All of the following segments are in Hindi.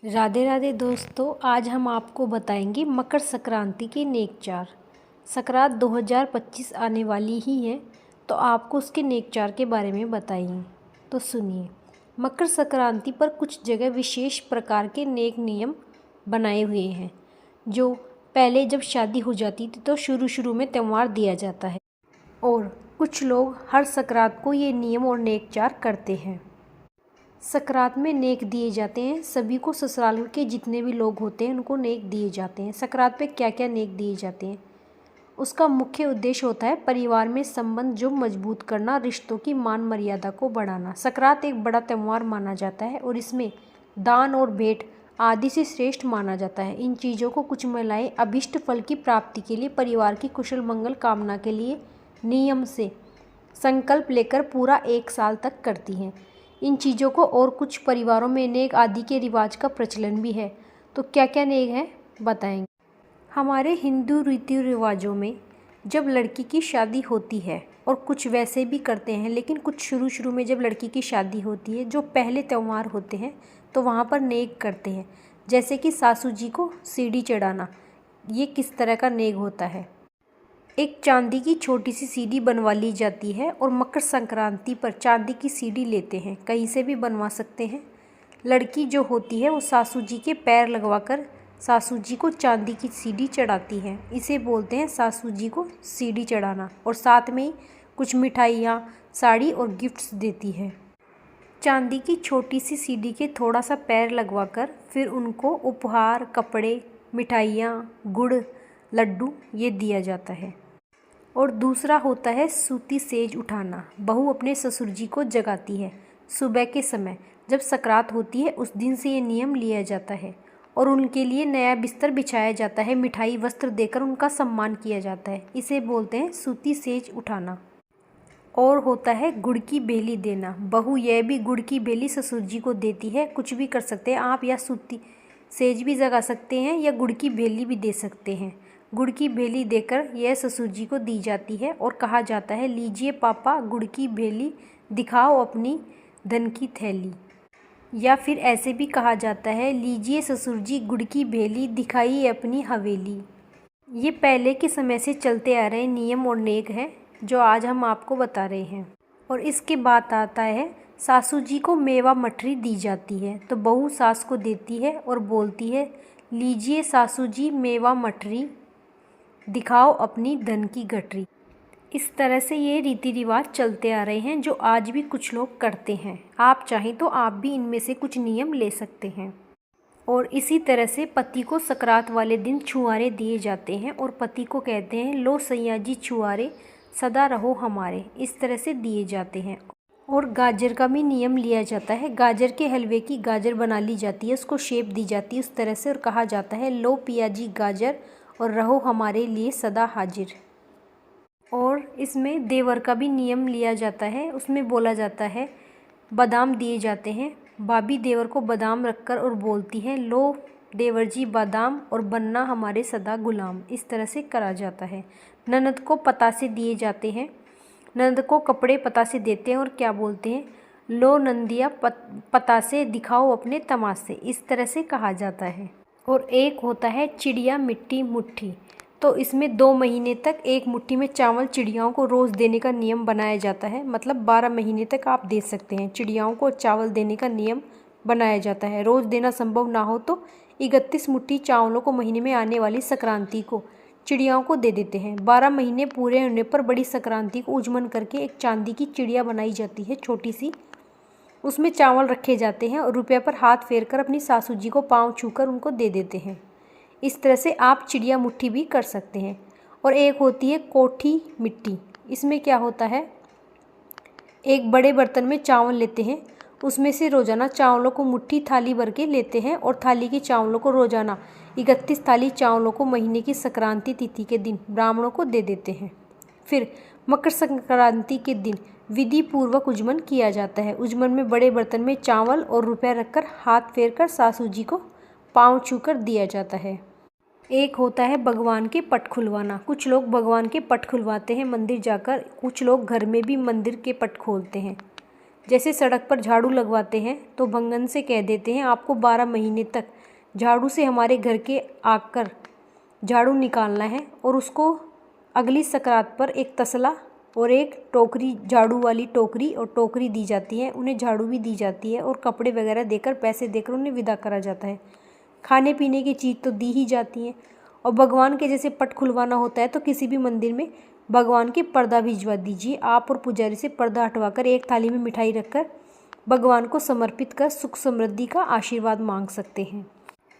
राधे राधे दोस्तों, आज हम आपको बताएंगे मकर संक्रांति के नेक चार। संक्रांत 2025 आने वाली ही है, तो आपको उसके नेक चार के बारे में बताएंगे। तो सुनिए। मकर संक्रांति पर कुछ जगह विशेष प्रकार के नेक नियम बनाए हुए हैं, जो पहले जब शादी हो जाती थी तो शुरू में त्यौहार दिया जाता है, और कुछ लोग हर संक्रांत को ये नियम और नेक चार करते हैं। संक्रांत में नेक दिए जाते हैं, सभी को ससुराल के जितने भी लोग होते हैं उनको नेक दिए जाते हैं। संक्रांत पे क्या क्या नेक दिए जाते हैं, उसका मुख्य उद्देश्य होता है परिवार में संबंध जो मजबूत करना, रिश्तों की मान मर्यादा को बढ़ाना। संक्रांत एक बड़ा त्यौहार माना जाता है और इसमें दान और भेंट आदि से श्रेष्ठ माना जाता है। इन चीज़ों को कुछ महिलाएं अभिष्ट फल की प्राप्ति के लिए, परिवार की कुशल मंगल कामना के लिए नियम से संकल्प लेकर पूरा 1 साल तक करती हैं। इन चीज़ों को और कुछ परिवारों में नेक आदि के रिवाज का प्रचलन भी है। तो क्या क्या नेक है बताएंगे। हमारे हिंदू रीति रिवाजों में जब लड़की की शादी होती है, और कुछ वैसे भी करते हैं, लेकिन कुछ शुरू में जब लड़की की शादी होती है, जो पहले त्यौहार होते हैं तो वहाँ पर नेक करते हैं। जैसे कि सासू जी को सीढ़ी चढ़ाना, ये किस तरह का नेक होता है। एक चांदी की छोटी सी सीढ़ी बनवा ली जाती है और मकर संक्रांति पर चांदी की सीढ़ी लेते हैं, कहीं से भी बनवा सकते हैं। लड़की जो होती है वो सासू जी के पैर लगवाकर सासू जी को चांदी की सीढ़ी चढ़ाती है। इसे बोलते हैं सासू जी को सीढ़ी चढ़ाना, और साथ में ही कुछ मिठाइयाँ, साड़ी और गिफ्ट्स देती है। चांदी की छोटी सी सीढ़ी के थोड़ा सा पैर लगवाकर फिर उनको उपहार, कपड़े, मिठाइयाँ, गुड़, लड्डू ये दिया जाता है। और दूसरा होता है सूती सेज उठाना। बहू अपने ससुर जी को जगाती है सुबह के समय, जब संक्रांत होती है उस दिन से ये नियम लिया जाता है, और उनके लिए नया बिस्तर बिछाया जाता है, मिठाई वस्त्र देकर उनका सम्मान किया जाता है। इसे बोलते हैं सूती सेज उठाना। और होता है गुड़ की बेली देना। बहू यह भी गुड़ की बेली ससुर जी को देती है। कुछ भी कर सकते हैं आप, या सूती सेज भी जगा सकते हैं या गुड़ की बेली भी दे सकते हैं। गुड़ की बेली देकर यह ससुर जी को दी जाती है और कहा जाता है, लीजिए पापा गुड़ की बेली, दिखाओ अपनी धन की थैली। या फिर ऐसे भी कहा जाता है, लीजिए ससुर जी गुड़ की बेली, दिखाइए अपनी हवेली। ये पहले के समय से चलते आ रहे नियम और नेक हैं, जो आज हम आपको बता रहे हैं। और इसके बाद आता है सासू जी को मेवा मठरी दी जाती है। तो बहू सास को देती है और बोलती है, लीजिए सासू जी मेवा मठरी, दिखाओ अपनी धन की गठरी। इस तरह से ये रीति रिवाज चलते आ रहे हैं, जो आज भी कुछ लोग करते हैं। आप चाहें तो आप भी इनमें से कुछ नियम ले सकते हैं। और इसी तरह से पति को संक्रांत वाले दिन छुआरे दिए जाते हैं, और पति को कहते हैं, लो सैया जी छुआरे, सदा रहो हमारे। इस तरह से दिए जाते हैं। और गाजर का भी नियम लिया जाता है। गाजर के हलवे की गाजर बना ली जाती है, उसको शेप दी जाती है उस तरह से, और कहा जाता है, लो पिया जी गाजर, और रहो हमारे लिए सदा हाजिर। और इसमें देवर का भी नियम लिया जाता है। उसमें बोला जाता है, बादाम दिए जाते हैं। भाभी देवर को बादाम रखकर और बोलती है, लो देवर जी बादाम, और बनना हमारे सदा गुलाम। इस तरह से करा जाता है। ननद को पतासे दिए जाते हैं। ननद को कपड़े पतासे देते हैं और क्या बोलते हैं, लो नंदिया पतासे, दिखाओ अपने तमाशे। इस तरह से कहा जाता है। और एक होता है चिड़िया मिट्टी मुट्ठी। तो इसमें 2 महीने तक एक मुट्ठी में चावल चिड़ियाओं को रोज़ देने का नियम बनाया जाता है। मतलब 12 महीने तक आप दे सकते हैं। चिड़ियाओं को चावल देने का नियम बनाया जाता है। रोज़ देना संभव ना हो तो 31 मुट्ठी चावलों को महीने में आने वाली संक्रांति को चिड़ियाओं को दे देते हैं। 12 महीने पूरे होने पर बड़ी संक्रांति को उजमन करके एक चांदी की चिड़िया बनाई जाती है, छोटी सी। उसमें चावल रखे जाते हैं और रुपये पर हाथ फेर कर अपनी सासू जी को पाँव छूकर उनको दे देते हैं। इस तरह से आप चिड़िया मुट्ठी भी कर सकते हैं। और एक होती है कोठी मिट्टी। इसमें क्या होता है, एक बड़े बर्तन में चावल लेते हैं, उसमें से रोज़ाना चावलों को मुट्ठी थाली भर के लेते हैं, और थाली के चावलों को रोज़ाना 31 थाली चावलों को महीने की संक्रांति तिथि के दिन ब्राह्मणों को दे देते हैं। फिर मकर संक्रांति के दिन विधि पूर्वक उजमन किया जाता है। उजमन में बड़े बर्तन में चावल और रुपया रखकर हाथ फेर कर सासू जी को पाँव छूकर दिया जाता है। एक होता है भगवान के पट खुलवाना। कुछ लोग भगवान के पट खुलवाते हैं मंदिर जाकर, कुछ लोग घर में भी मंदिर के पट खोलते हैं। जैसे सड़क पर झाड़ू लगवाते हैं तो भंगन से कह देते हैं आपको 12 महीने तक झाड़ू से हमारे घर के आकर झाड़ू निकालना है, और उसको अगली सकरात पर एक तसला और एक टोकरी, झाड़ू वाली टोकरी और टोकरी दी जाती है। उन्हें झाड़ू भी दी जाती है और कपड़े वगैरह देकर, पैसे देकर उन्हें विदा करा जाता है। खाने पीने की चीज़ तो दी ही जाती है। और भगवान के जैसे पट खुलवाना होता है तो किसी भी मंदिर में भगवान के पर्दा भिजवा दीजिए। आप और पुजारी से पर्दा हटवाकर एक थाली में मिठाई रखकर भगवान को समर्पित कर सुख समृद्धि का आशीर्वाद मांग सकते हैं।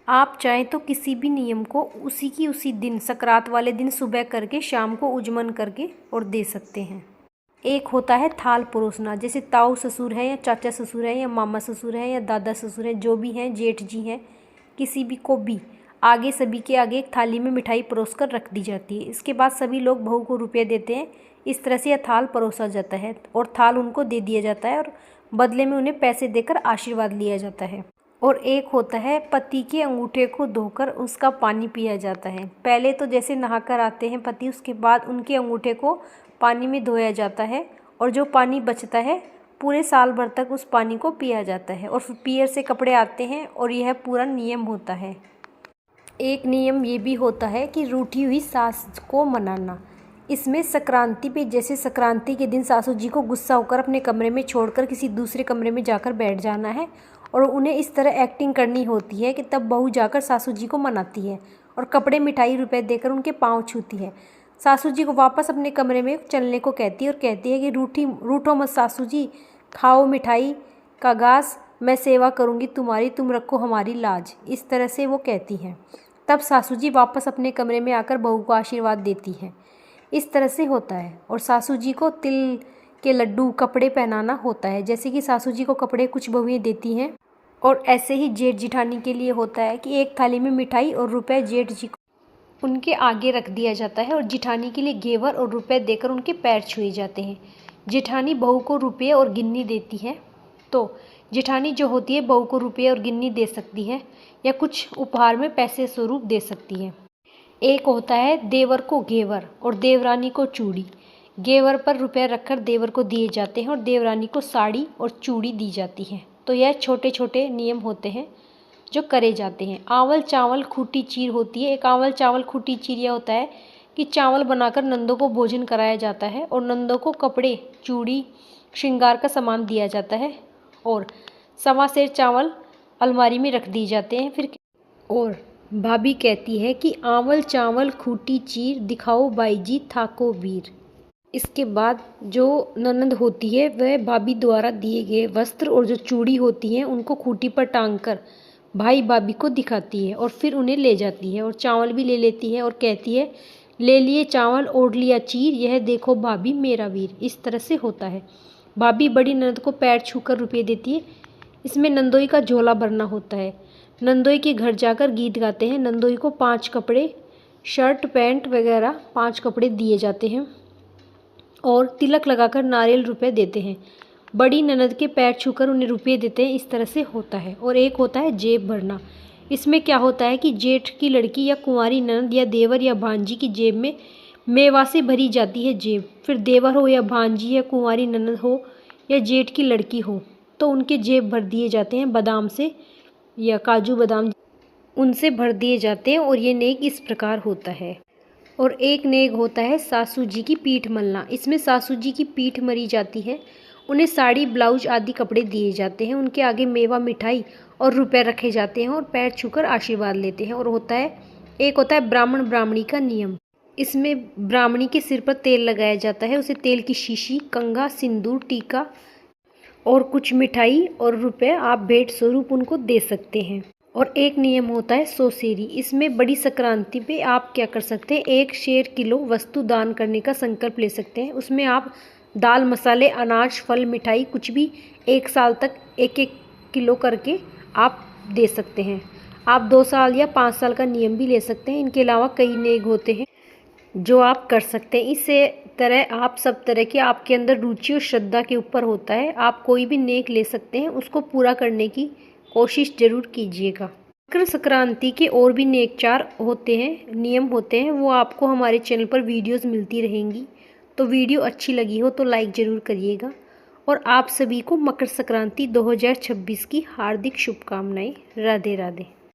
आप चाहें तो किसी भी नियम को उसी दिन, सकरात वाले दिन सुबह करके शाम को उजमन करके और दे सकते हैं। एक होता है थाल परोसना, जैसे ताऊ ससुर है या चाचा ससुर है या मामा ससुर है या दादा ससुर है, जो भी हैं, जेठ जी हैं, किसी भी को भी आगे, सभी के आगे एक थाली में मिठाई परोस कर रख दी जाती है। इसके बाद सभी लोग बहू को रुपये देते हैं। इस तरह से यह थाल परोसा जाता है और थाल उनको दे दिया जाता है और बदले में उन्हें पैसे देकर आशीर्वाद लिया जाता है। और एक होता है पति के अंगूठे को धोकर उसका पानी पिया जाता है। पहले तो जैसे नहाकर आते हैं पति, उसके बाद उनके अंगूठे को पानी में धोया जाता है और जो पानी बचता है पूरे साल भर तक उस पानी को पिया जाता है और फिर पीयर से कपड़े आते हैं और यह पूरा नियम होता है। एक नियम ये भी होता है कि रूठी हुई सास को मनाना। इसमें संक्रांति पे, जैसे संक्रांति के दिन सासू जी को गुस्सा होकर अपने कमरे में छोड़कर किसी दूसरे कमरे में जाकर बैठ जाना है और उन्हें इस तरह एक्टिंग करनी होती है कि तब बहू जाकर सासू जी को मनाती है और कपड़े, मिठाई, रुपए देकर उनके पाँव छूती है। सासू जी को वापस अपने कमरे में चलने को कहती है और कहती है कि रूठो मत सासू जी, खाओ मिठाई का घास, मैं सेवा करूँगी तुम्हारी, तुम रखो हमारी लाज। इस तरह से वो कहती हैं। तब सासू जी वापस अपने कमरे में आकर बहू को आशीर्वाद देती हैं। इस तरह से होता है। और सासू जी को तिल के लड्डू, कपड़े पहनाना होता है। जैसे कि सासू जी को कपड़े कुछ बहुएं देती हैं और ऐसे ही जेठ जिठानी के लिए होता है कि एक थाली में मिठाई और रुपए जेठ जी को उनके आगे रख दिया जाता है और जिठानी के लिए घेवर और रुपए देकर उनके पैर छुए जाते हैं। जिठानी बहू को रुपये और गिन्नी देती है, तो जिठानी जो होती है बहू को रुपये और गिन्नी दे सकती है या कुछ उपहार में पैसे स्वरूप दे सकती है। एक होता है देवर को घेवर और देवरानी को चूड़ी। घेवर पर रुपये रखकर देवर को दिए जाते हैं और देवरानी को साड़ी और चूड़ी दी जाती है। तो यह छोटे छोटे नियम होते हैं जो करे जाते हैं। आवल चावल खूटी चीर होती है। एक आवल चावल खूटी चीर यह होता है कि चावल बनाकर नंदों को भोजन कराया जाता है और नंदों को कपड़े, चूड़ी, श्रृंगार का सामान दिया जाता है और सवा सेर चावल अलमारी में रख दिए जाते हैं। फिर और भाभी कहती है कि आवल चावल खूटी चीर, दिखाओ बाई जी थाको वीर। इसके बाद जो ननद होती है वह भाभी द्वारा दिए गए वस्त्र और जो चूड़ी होती हैं उनको खूटी पर टांग कर भाई भाभी को दिखाती है और फिर उन्हें ले जाती है और चावल भी ले लेती है और कहती है, ले लिए चावल ओढ़ लिया चीर, यह देखो भाभी मेरा वीर। इस तरह से होता है। भाभी बड़ी ननद को पैर छूकर रुपये देती है। इसमें नंदोई का झोला भरना होता है। नंदोई के घर जाकर गीत गाते हैं। नंदोई को 5 कपड़े, शर्ट पैंट वगैरह 5 कपड़े दिए जाते हैं और तिलक लगाकर नारियल रुपए देते हैं। बड़ी ननद के पैर छूकर उन्हें रुपये देते हैं। इस तरह से होता है। और एक होता है जेब भरना। इसमें क्या होता है कि जेठ की लड़की या कुंवारी ननद या देवर या भांजी की जेब में मेवा से भरी जाती है जेब। फिर देवर हो या भांजी या कुंवारी ननद हो या जेठ की लड़की हो तो उनके जेब भर दिए जाते हैं बादाम से या काजू बादाम, उनसे भर दिए जाते हैं। और ये नेक इस प्रकार होता है। और एक नेक होता है सासू जी की पीठ मलना। इसमें सासू जी की पीठ मरी जाती है। उन्हें साड़ी, ब्लाउज आदि कपड़े दिए जाते हैं। उनके आगे मेवा, मिठाई और रुपए रखे जाते हैं और पैर छूकर आशीर्वाद लेते हैं। और एक होता है ब्राह्मण ब्राह्मणी का नियम। इसमें ब्राह्मणी के सिर पर तेल लगाया जाता है। उसे तेल की शीशी, कंघा, सिंदूर, टीका और कुछ मिठाई और रुपए आप भेंट स्वरूप उनको दे सकते हैं। और एक नियम होता है सौसेरी। इसमें बड़ी संक्रांति पे आप क्या कर सकते हैं, 1 शेर किलो वस्तु दान करने का संकल्प ले सकते हैं। उसमें आप दाल, मसाले, अनाज, फल, मिठाई कुछ भी 1 साल तक 1-1 किलो करके आप दे सकते हैं। आप 2 साल या 5 साल का नियम भी ले सकते हैं। इनके अलावा कई नेक होते हैं जो आप कर सकते हैं। इसे तरह आप सब तरह के आपके अंदर रुचि और श्रद्धा के ऊपर होता है। आप कोई भी नेक ले सकते हैं, उसको पूरा करने की कोशिश जरूर कीजिएगा। मकर संक्रांति के और भी नेकचार होते हैं, नियम होते हैं, वो आपको हमारे चैनल पर वीडियोस मिलती रहेंगी। तो वीडियो अच्छी लगी हो तो लाइक ज़रूर करिएगा और आप सभी को मकर संक्रांति 2026 की हार्दिक शुभकामनाएं। राधे राधे।